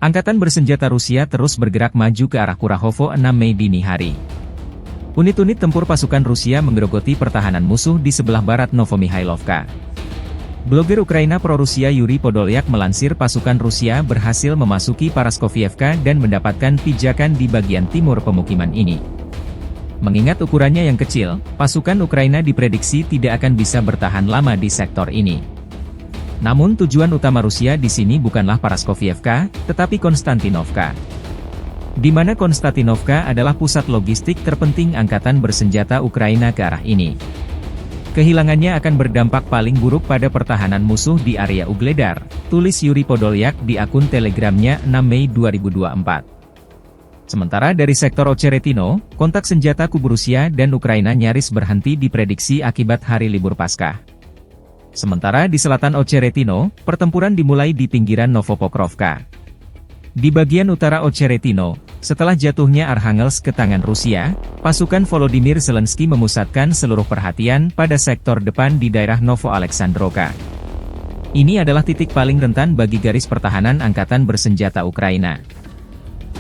Angkatan bersenjata Rusia terus bergerak maju ke arah Kurahovo 6 Mei dini hari. Unit-unit tempur pasukan Rusia menggerogoti pertahanan musuh di sebelah barat Novomihailovka. Blogger Ukraina pro-Rusia Yuri Podolyak melansir pasukan Rusia berhasil memasuki Paraskovievka dan mendapatkan pijakan di bagian timur pemukiman ini. Mengingat ukurannya yang kecil, pasukan Ukraina diprediksi tidak akan bisa bertahan lama di sektor ini. Namun tujuan utama Rusia di sini bukanlah Paraskovievka, tetapi Konstantinovka. Di mana Konstantinovka adalah pusat logistik terpenting angkatan bersenjata Ukraina ke arah ini. Kehilangannya akan berdampak paling buruk pada pertahanan musuh di area Ugledar, tulis Yuri Podolyak di akun Telegramnya 6 Mei 2024. Sementara dari sektor Ocheretino, kontak senjata kubu Rusia dan Ukraina nyaris berhenti diprediksi akibat hari libur Paskah. Sementara di selatan Ocheretino, pertempuran dimulai di pinggiran Novopokrovka. Di bagian utara Ocheretino, setelah jatuhnya Arkhangelsk ke tangan Rusia, pasukan Volodymyr Zelensky memusatkan seluruh perhatian pada sektor depan di daerah Novoalexandrovka. Ini adalah titik paling rentan bagi garis pertahanan angkatan bersenjata Ukraina.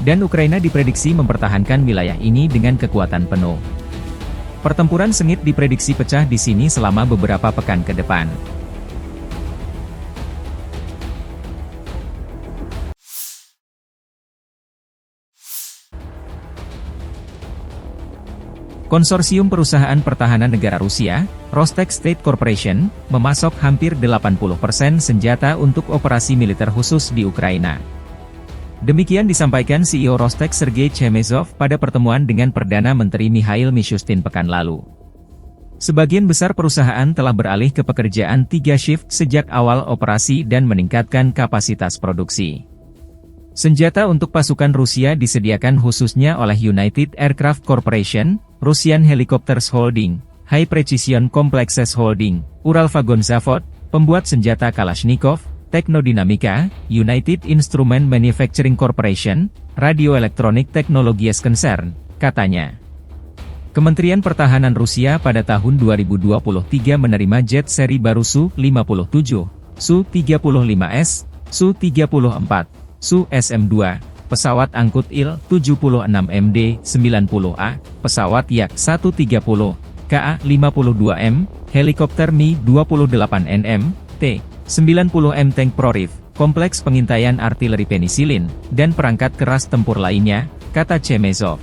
Dan Ukraina diprediksi mempertahankan wilayah ini dengan kekuatan penuh. Pertempuran sengit diprediksi pecah di sini selama beberapa pekan ke depan. Konsorsium Perusahaan Pertahanan Negara Rusia, Rostec State Corporation, memasok hampir 80% senjata untuk operasi militer khusus di Ukraina. Demikian disampaikan CEO Rostec Sergei Chemezov pada pertemuan dengan Perdana Menteri Mikhail Mishustin pekan lalu. Sebagian besar perusahaan telah beralih ke pekerjaan 3 shift sejak awal operasi dan meningkatkan kapasitas produksi. Senjata untuk pasukan Rusia disediakan khususnya oleh United Aircraft Corporation, Russian Helicopters Holding, High Precision Complexes Holding, Uralvagonzavod, pembuat senjata Kalashnikov, Teknodinamika, United Instrument Manufacturing Corporation, Radioelectronic Technologies Concern, katanya. Kementerian Pertahanan Rusia pada tahun 2023 menerima jet seri baru Su-57, Su-35S, Su-34, Su-SM-2, pesawat angkut Il-76MD 90A, pesawat Yak-130, Ka-52M, helikopter Mi-28NM, T-90M tank Prorif, kompleks pengintaian artileri penisilin, dan perangkat keras tempur lainnya, kata Chemezov.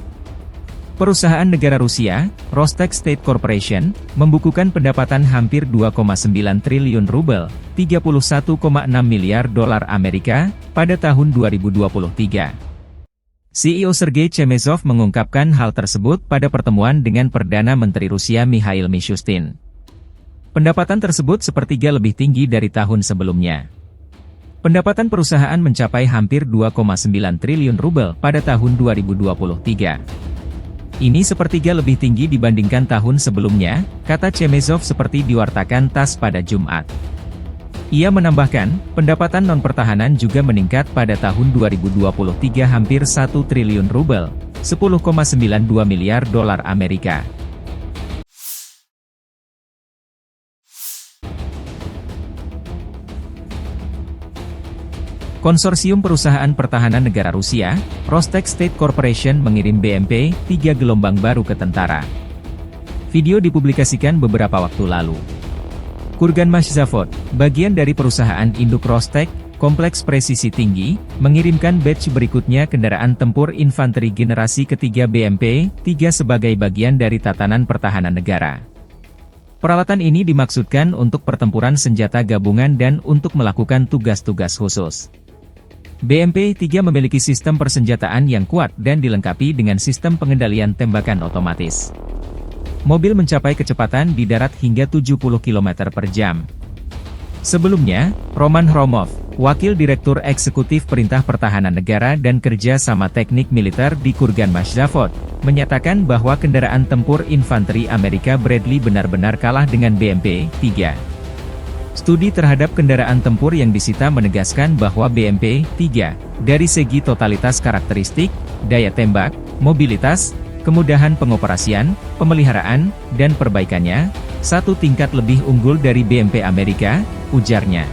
Perusahaan negara Rusia, Rostec State Corporation, membukukan pendapatan hampir 2,9 triliun rubel, 31,6 miliar dolar Amerika, pada tahun 2023. CEO Sergei Chemezov mengungkapkan hal tersebut pada pertemuan dengan Perdana Menteri Rusia Mikhail Mishustin. Pendapatan tersebut sepertiga lebih tinggi dari tahun sebelumnya. Pendapatan perusahaan mencapai hampir 2,9 triliun rubel pada tahun 2023. Ini sepertiga lebih tinggi dibandingkan tahun sebelumnya, kata Chemezov seperti diwartakan TASS pada Jumat. Ia menambahkan, pendapatan non-pertahanan juga meningkat pada tahun 2023 hampir 1 triliun rubel, 10,92 miliar dolar Amerika. Konsorsium Perusahaan Pertahanan Negara Rusia, Rostec State Corporation mengirim BMP-3 gelombang baru ke tentara. Video dipublikasikan beberapa waktu lalu. Kurganmashzavod, bagian dari perusahaan induk Rostec, kompleks presisi tinggi, mengirimkan batch berikutnya kendaraan tempur infanteri generasi ketiga BMP-3 sebagai bagian dari tatanan pertahanan negara. Peralatan ini dimaksudkan untuk pertempuran senjata gabungan dan untuk melakukan tugas-tugas khusus. BMP-3 memiliki sistem persenjataan yang kuat dan dilengkapi dengan sistem pengendalian tembakan otomatis. Mobil mencapai kecepatan di darat hingga 70 km per jam. Sebelumnya, Roman Hromov, Wakil Direktur Eksekutif Perintah Pertahanan Negara dan Kerja Sama Teknik Militer di Kurganmashzavod, menyatakan bahwa kendaraan tempur infanteri Amerika Bradley benar-benar kalah dengan BMP-3. Studi terhadap kendaraan tempur yang disita menegaskan bahwa BMP-3, dari segi totalitas karakteristik, daya tembak, mobilitas, kemudahan pengoperasian, pemeliharaan, dan perbaikannya, satu tingkat lebih unggul dari BMP Amerika, ujarnya.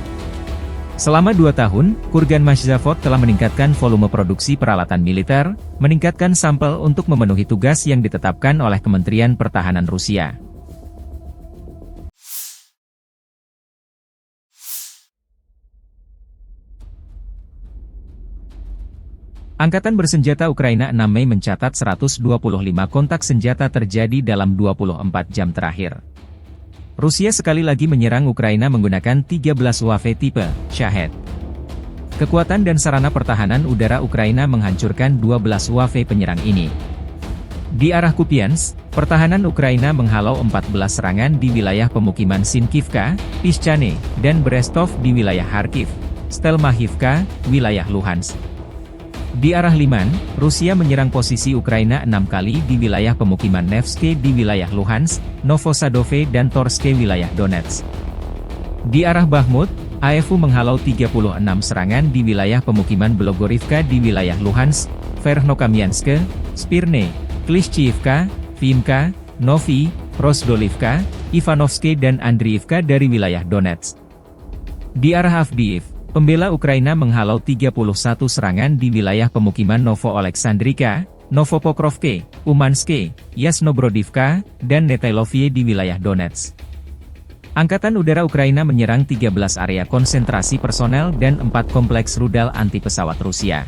Selama 2 tahun, Kurganmashzavod telah meningkatkan volume produksi peralatan militer, meningkatkan sampel untuk memenuhi tugas yang ditetapkan oleh Kementerian Pertahanan Rusia. Angkatan bersenjata Ukraina 6 Mei mencatat 125 kontak senjata terjadi dalam 24 jam terakhir. Rusia sekali lagi menyerang Ukraina menggunakan 13 UAV tipe Shahed. Kekuatan dan sarana pertahanan udara Ukraina menghancurkan 12 UAV penyerang ini. Di arah Kupiansk, pertahanan Ukraina menghalau 14 serangan di wilayah pemukiman Sinkivka, Pischane, dan Brestov di wilayah Kharkiv, Stelmachivka, wilayah Luhansk. Di arah Liman, Rusia menyerang posisi Ukraina 6 kali di wilayah pemukiman Nevske di wilayah Luhansk, Novosadove dan Torske wilayah Donetsk. Di arah Bakhmut, AFU menghalau 36 serangan di wilayah pemukiman Blogorivka di wilayah Luhansk, Verkhnokamianske, Spirne, Klishchiivka, Vimka, Novi, Rozdolivka, Ivanovske dan Andriivka dari wilayah Donetsk. Di arah Avdiivka, pembela Ukraina menghalau 31 serangan di wilayah pemukiman Novo-Oleksandrivka, Novopokrovke, Umanske, Yasnobrodivka, dan Netailovye di wilayah Donetsk. Angkatan Udara Ukraina menyerang 13 area konsentrasi personel dan 4 kompleks rudal anti-pesawat Rusia.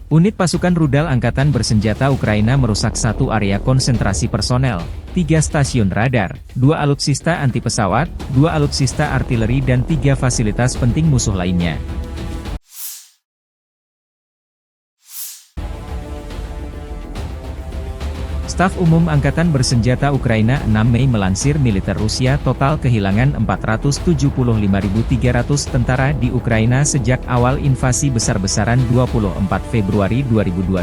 Unit pasukan rudal Angkatan Bersenjata Ukraina merusak 1 area konsentrasi personel, 3 stasiun radar, 2 alutsista anti-pesawat, 2 alutsista artileri dan 3 fasilitas penting musuh lainnya. Staf Umum Angkatan Bersenjata Ukraina 6 Mei melansir militer Rusia total kehilangan 475.300 tentara di Ukraina sejak awal invasi besar-besaran 24 Februari 2022.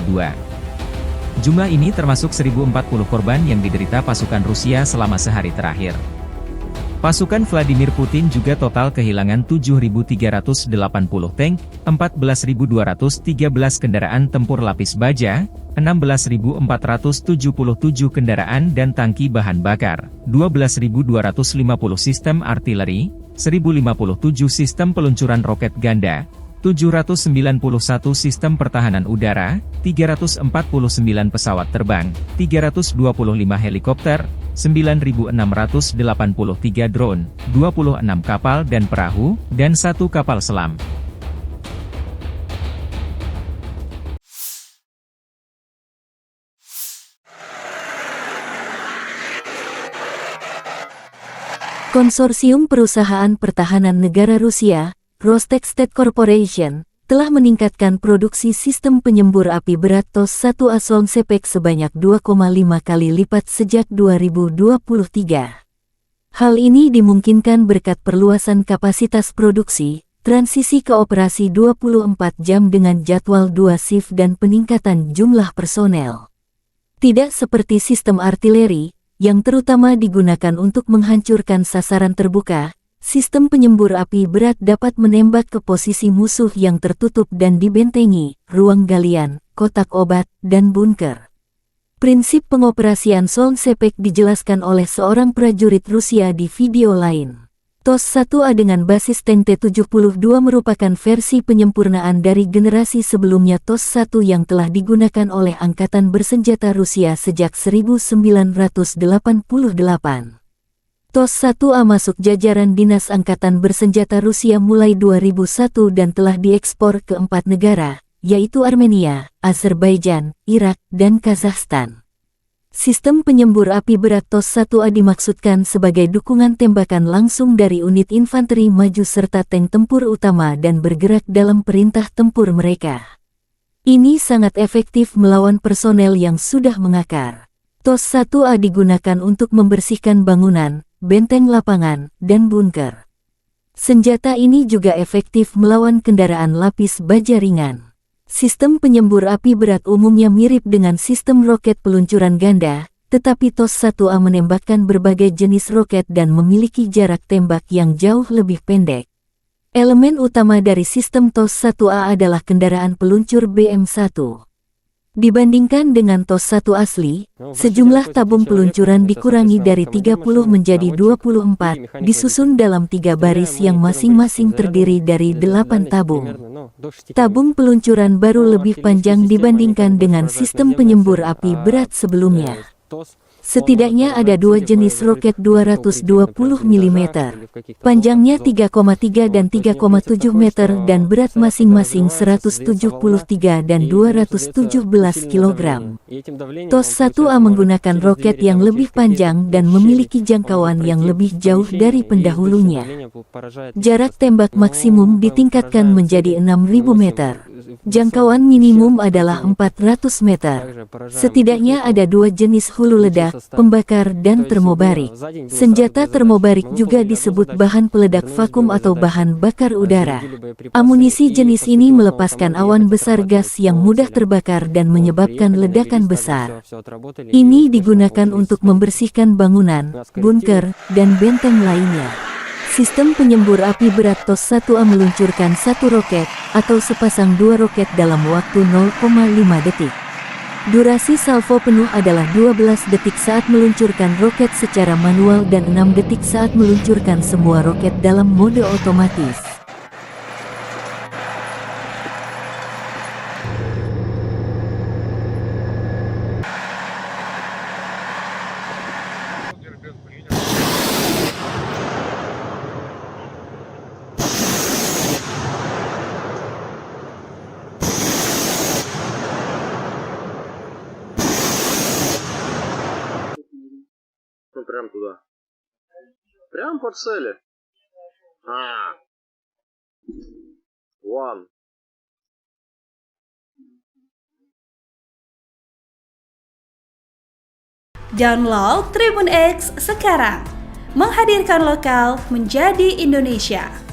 Jumlah ini termasuk 1.040 korban yang diderita pasukan Rusia selama sehari terakhir. Pasukan Vladimir Putin juga total kehilangan 7.380 tank, 14.213 kendaraan tempur lapis baja, 16.477 kendaraan dan tangki bahan bakar, 12.250 sistem artileri, 1.057 sistem peluncuran roket ganda, 791 sistem pertahanan udara, 349 pesawat terbang, 325 helikopter, 9.683 drone, 26 kapal dan perahu, dan 1 kapal selam. Konsorsium Perusahaan Pertahanan Negara Rusia, Rostec State Corporation, telah meningkatkan produksi sistem penyembur api berat TOS-1A Solnsepek sebanyak 2,5 kali lipat sejak 2023. Hal ini dimungkinkan berkat perluasan kapasitas produksi, transisi ke operasi 24 jam dengan jadwal 2 shift dan peningkatan jumlah personel. Tidak seperti sistem artileri, yang terutama digunakan untuk menghancurkan sasaran terbuka, sistem penyembur api berat dapat menembak ke posisi musuh yang tertutup dan dibentengi, ruang galian, kotak obat, dan bunker. Prinsip pengoperasian Solnsepek dijelaskan oleh seorang prajurit Rusia di video lain. TOS-1A dengan basis tank T-72 merupakan versi penyempurnaan dari generasi sebelumnya TOS-1 yang telah digunakan oleh Angkatan Bersenjata Rusia sejak 1988. TOS-1A masuk jajaran Dinas Angkatan Bersenjata Rusia mulai 2001 dan telah diekspor ke 4 negara, yaitu Armenia, Azerbaijan, Irak, dan Kazakhstan. Sistem penyembur api berat TOS-1A dimaksudkan sebagai dukungan tembakan langsung dari unit infanteri maju serta tank tempur utama dan bergerak dalam perintah tempur mereka. Ini sangat efektif melawan personel yang sudah mengakar. TOS-1A digunakan untuk membersihkan bangunan, benteng lapangan, dan bunker. Senjata ini juga efektif melawan kendaraan lapis baja ringan. Sistem penyembur api berat umumnya mirip dengan sistem roket peluncuran ganda, tetapi TOS-1A menembakkan berbagai jenis roket dan memiliki jarak tembak yang jauh lebih pendek. Elemen utama dari sistem TOS-1A adalah kendaraan peluncur BM-1. Dibandingkan dengan TOS-1 asli, sejumlah tabung peluncuran dikurangi dari 30 menjadi 24, disusun dalam 3 baris yang masing-masing terdiri dari 8 tabung. Tabung peluncuran baru lebih panjang dibandingkan dengan sistem penyembur api berat sebelumnya. Setidaknya ada 2 jenis roket 220 mm, panjangnya 3,3 dan 3,7 meter dan berat masing-masing 173 dan 217 kg. TOS-1A menggunakan roket yang lebih panjang dan memiliki jangkauan yang lebih jauh dari pendahulunya. Jarak tembak maksimum ditingkatkan menjadi 6.000 meter. Jangkauan minimum adalah 400 meter. Setidaknya ada 2 jenis hulu ledak, pembakar dan termobarik. Senjata termobarik juga disebut bahan peledak vakum atau bahan bakar udara. Amunisi jenis ini melepaskan awan besar gas yang mudah terbakar dan menyebabkan ledakan besar. Ini digunakan untuk membersihkan bangunan, bunker, dan benteng lainnya. Sistem penyembur api berat TOS-1A meluncurkan 1 roket, atau sepasang 2 roket dalam waktu 0,5 detik. Durasi salvo penuh adalah 12 detik saat meluncurkan roket secara manual dan 6 detik saat meluncurkan semua roket dalam mode otomatis. Ну, прям туда. Прям по цели. One. Download Tribun X sekarang. Menghadirkan lokal menjadi Indonesia.